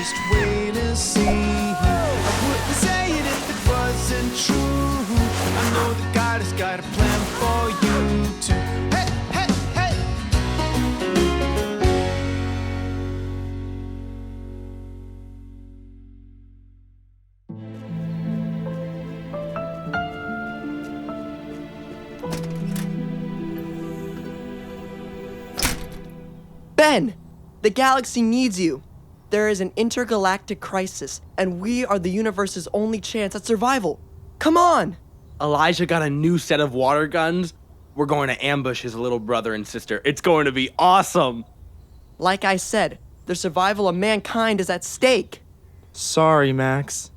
just wait and see. I wouldn't say it if it wasn't true. I know that God has got a plan for you too. Hey, hey, hey! Ben, the galaxy needs you. There is an intergalactic crisis, and we are the universe's only chance at survival. Come on! Elijah got a new set of water guns. We're going to ambush his little brother and sister. It's going to be awesome. Like I said, the survival of mankind is at stake. Sorry, Max.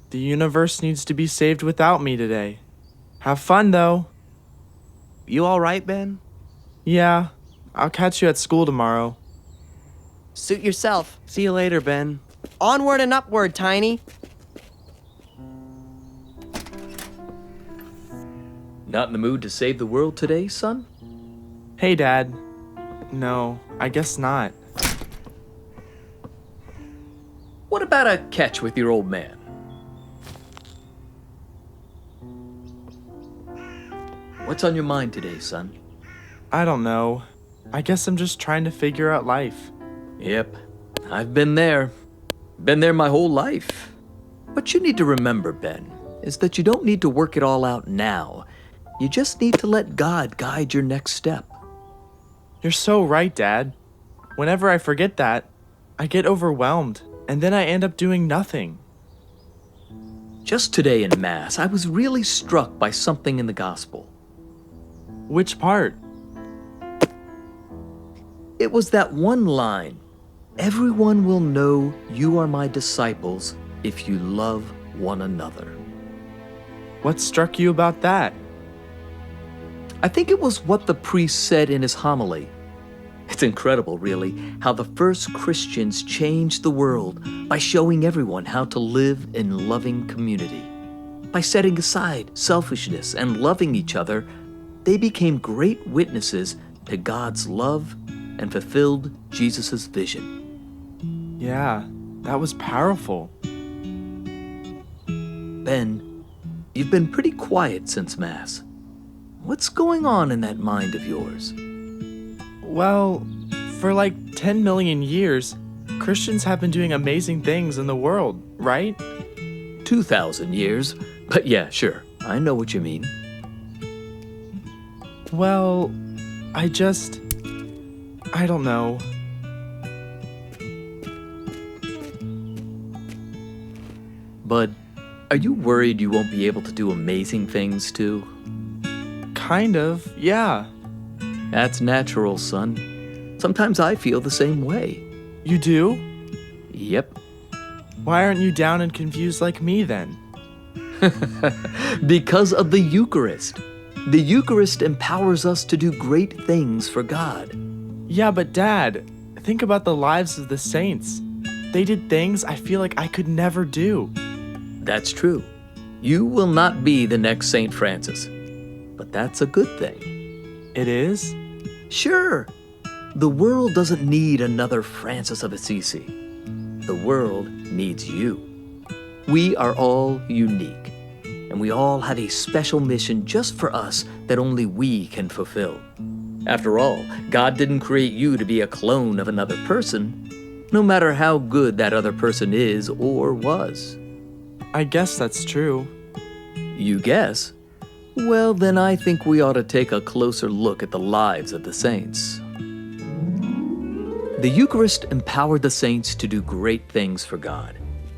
The universe needs to be saved without me today. Have fun, though. You all right, Ben? Yeah, I'll catch you at school tomorrow. Suit yourself. See you later, Ben. Onward and upward, Tiny. Not in the mood to save the world today, son? Hey, Dad. No, I guess not. What about a catch with your old man? What's on your mind today, son? I don't know. I guess I'm just trying to figure out life. Yep, I've been there. Been there my whole life. What you need to remember, Ben, is that you don't need to work it all out now. You just need to let God guide your next step. You're so right, Dad. Whenever I forget that, I get overwhelmed, and then I end up doing nothing. Just today in Mass, I was really struck by something in the Gospel. Which part? It was that one line, "Everyone will know you are my disciples if you love one another." What struck you about that? I think it was what the priest said in his homily. It's incredible, really, how the first Christians changed the world by showing everyone how to live in loving community. By setting aside selfishness and loving each other, they became great witnesses to God's love and fulfilled Jesus' vision. Yeah, that was powerful. Ben, you've been pretty quiet since Mass. What's going on in that mind of yours? Well, for like 10 million years, Christians have been doing amazing things in the world, right? 2,000 years, but yeah, sure, I know what you mean. Well, I don't know. Bud, are you worried you won't be able to do amazing things too? Kind of, yeah. That's natural, son. Sometimes I feel the same way. You do? Yep. Why aren't you down and confused like me then? Because of the Eucharist. The Eucharist empowers us to do great things for God. Yeah, but Dad, think about the lives of the saints. They did things I feel like I could never do. That's true. You will not be the next Saint Francis. But that's a good thing. It is? Sure. The world doesn't need another Francis of Assisi. The world needs you. We are all unique, and we all have a special mission just for us that only we can fulfill. After all, God didn't create you to be a clone of another person, no matter how good that other person is or was. I guess that's true. You guess? Well, then I think we ought to take a closer look at the lives of the saints. The Eucharist empowered the saints to do great things for God.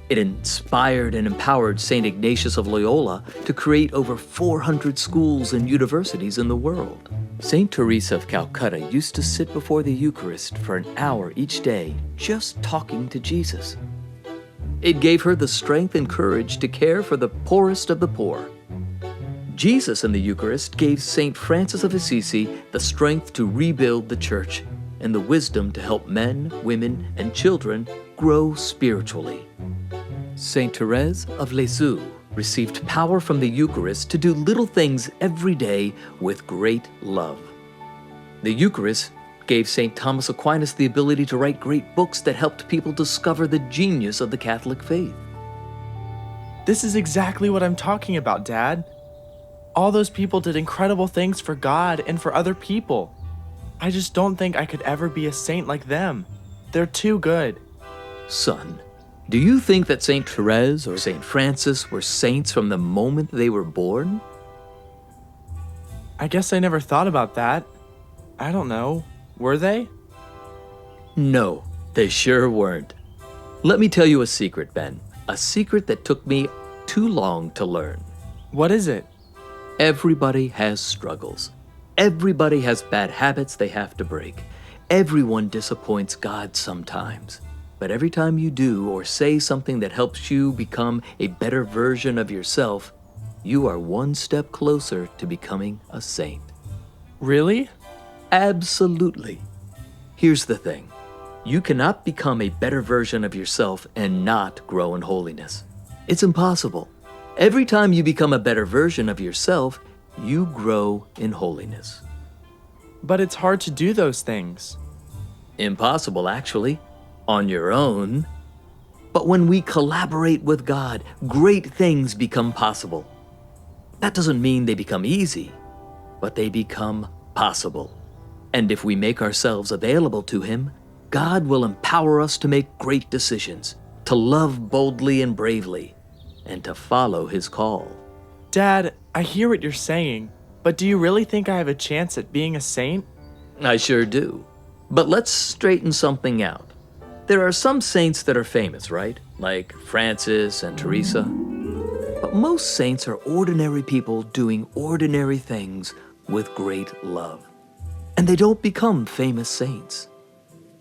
It inspired and empowered St. Ignatius of Loyola to create over 400 schools and universities in the world. St. Teresa of Calcutta used to sit before the Eucharist for an hour each day, just talking to Jesus. It gave her the strength and courage to care for the poorest of the poor. Jesus in the Eucharist gave St. Francis of Assisi the strength to rebuild the church and the wisdom to help men, women, and children grow spiritually. St. Therese of Lisieux received power from the Eucharist to do little things every day with great love. The Eucharist gave St. Thomas Aquinas the ability to write great books that helped people discover the genius of the Catholic faith. This is exactly what I'm talking about, Dad. All those people did incredible things for God and for other people. I just don't think I could ever be a saint like them. They're too good. Son, do you think that St. Therese or St. Francis were saints from the moment they were born? I guess I never thought about that. I don't know. Were they? No, they sure weren't. Let me tell you a secret, Ben. A secret that took me too long to learn. What is it? Everybody has struggles. Everybody has bad habits they have to break. Everyone disappoints God sometimes. But every time you do or say something that helps you become a better version of yourself, you are one step closer to becoming a saint. Really? Absolutely. Here's the thing. You cannot become a better version of yourself and not grow in holiness. It's impossible. Every time you become a better version of yourself, you grow in holiness. But it's hard to do those things. Impossible, actually, on your own. But when we collaborate with God, great things become possible. That doesn't mean they become easy, but they become possible. And if we make ourselves available to Him, God will empower us to make great decisions, to love boldly and bravely, and to follow His call. Dad, I hear what you're saying, but do you really think I have a chance at being a saint? I sure do. But let's straighten something out. There are some saints that are famous, right? Like Francis and Teresa. But most saints are ordinary people doing ordinary things with great love. And they don't become famous saints.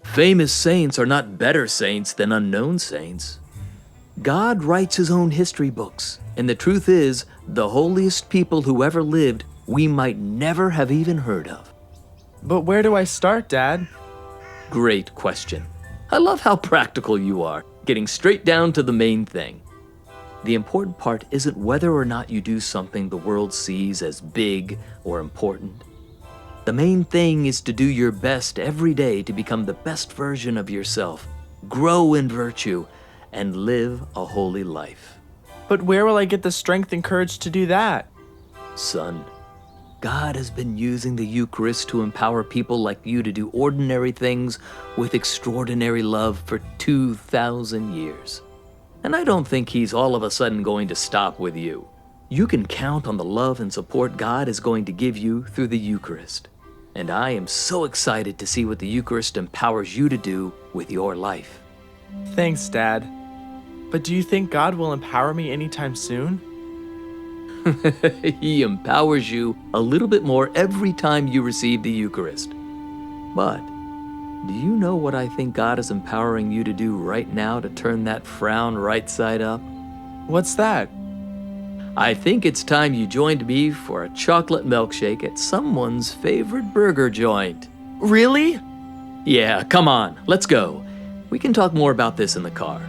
Famous saints are not better saints than unknown saints. God writes His own history books, and the truth is, the holiest people who ever lived, we might never have even heard of. But where do I start, Dad? Great question. I love how practical you are, getting straight down to the main thing. The important part isn't whether or not you do something the world sees as big or important. The main thing is to do your best every day to become the best version of yourself, grow in virtue, and live a holy life. But where will I get the strength and courage to do that? Son, God has been using the Eucharist to empower people like you to do ordinary things with extraordinary love for 2,000 years. And I don't think He's all of a sudden going to stop with you. You can count on the love and support God is going to give you through the Eucharist. And I am so excited to see what the Eucharist empowers you to do with your life. Thanks, Dad. But do you think God will empower me anytime soon? He empowers you a little bit more every time you receive the Eucharist. But do you know what I think God is empowering you to do right now to turn that frown right side up? What's that? I think it's time you joined me for a chocolate milkshake at someone's favorite burger joint. Really? Yeah, come on, let's go. We can talk more about this in the car.